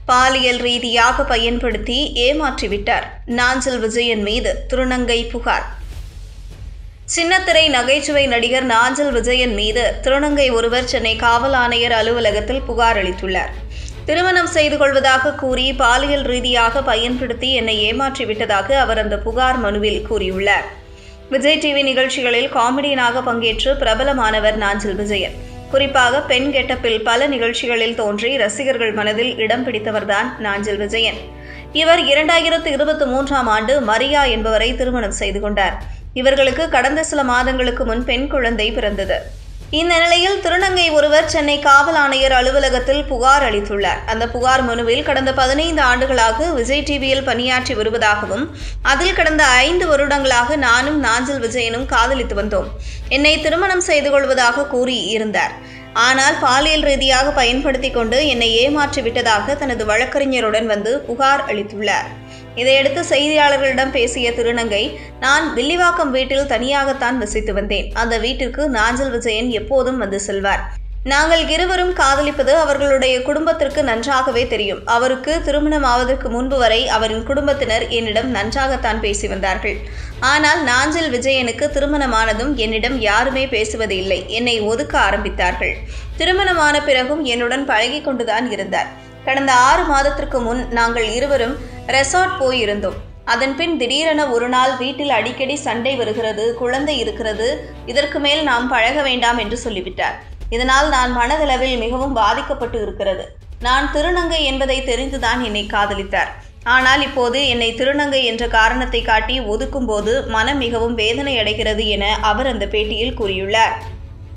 பாலியல் ரீதியாக பயன்படுத்தி ஏமாற்றிவிட்டார். நாஞ்சில் விஜயன் மீது திருநங்கை புகார். சின்னத்திரை நகைச்சுவை நடிகர் நாஞ்சில் விஜயன் மீது திருநங்கை ஒருவர் சென்னை காவல் ஆணையர் அலுவலகத்தில் புகார் அளித்துள்ளார். திருமணம் செய்து கொள்வதாக கூறி பாலியல் ரீதியாக பயன்படுத்தி என்னை ஏமாற்றிவிட்டதாக அவர் அந்த புகார் மனுவில் கூறியுள்ளார். விஜய் டிவி நிகழ்ச்சிகளில் காமெடியனாக பங்கேற்று பிரபலமானவர் நாஞ்சில் விஜயன். குறிப்பாக பெண் கெட்டப்பில் பல நிகழ்ச்சிகளில் தோன்றி ரசிகர்கள் மனதில் இடம் பிடித்தவர்தான் நாஞ்சில் விஜயன். இவர் 2023ஆம் ஆண்டு மரியா என்பவரை திருமணம் செய்து கொண்டார். இவர்களுக்கு கடந்த சில மாதங்களுக்கு முன் பெண் குழந்தை பிறந்தது. இந்த நிலையில் திருநங்கை ஒருவர் சென்னை காவல் ஆணையர் அலுவலகத்தில் புகார் அளித்துள்ளார். அந்த புகார் மனுவில் கடந்த 15 ஆண்டுகளாக விஜய் டிவியில் பணியாற்றி வருவதாகவும் அதில் கடந்த 5 வருடங்களாக நானும் நாஞ்சில் விஜயனும் காதலித்து வந்தோம். என்னை திருமணம் செய்து கொள்வதாக கூறி இருந்தார். ஆனால் பாலியல் ரீதியாக பயன்படுத்தி கொண்டு என்னை ஏமாற்றிவிட்டதாக தனது வழக்கறிஞருடன் வந்து புகார் அளித்துள்ளார். இதையடுத்து செய்தியாளர்களிடம் பேசிய திருநங்கை, நான் வில்லிவாக்கம் வீட்டில் தனியாகத்தான் வசித்து வந்தேன். அந்த வீட்டிற்கு நாஞ்சில் விஜயன் எப்போதும் வந்து செல்வார். நாங்கள் இருவரும் காதலிப்பது அவர்களுடைய குடும்பத்திற்கு நன்றாகவே தெரியும். அவருக்கு திருமணம் ஆவதற்கு முன்பு வரை அவரின் குடும்பத்தினர் என்னிடம் நன்றாகத்தான் பேசி வந்தார்கள். ஆனால் நாஞ்சில் விஜயனுக்கு திருமணமானதும் என்னிடம் யாருமே பேசுவது இல்லை. என்னை ஒதுக்க ஆரம்பித்தார்கள். திருமணமான பிறகும் என்னுடன் பழகி கொண்டுதான் இருந்தார். கடந்த 6 மாதத்திற்கு முன் நாங்கள் இருவரும் ரெசார்ட் போயிருந்தோம். அதன்பின் திடீரென ஒரு நாள் வீட்டில் அடிக்கடி சண்டை வருகிறது, குழந்தை இருக்கிறது, இதற்கு மேல் நாம் பழக வேண்டாம் என்று சொல்லிவிட்டார். இதனால் நான் மனதளவில் மிகவும் பாதிக்கப்பட்டு இருக்கிறது. நான் திருநங்கை என்பதை தெரிந்துதான் என்னை காதலித்தார். ஆனால் இப்போது என்னை திருநங்கை என்ற காரணத்தை காட்டி ஒதுக்கும் போது மனம் மிகவும் வேதனை அடைகிறது என அவர் அந்த பேட்டியில் கூறியுள்ளார்.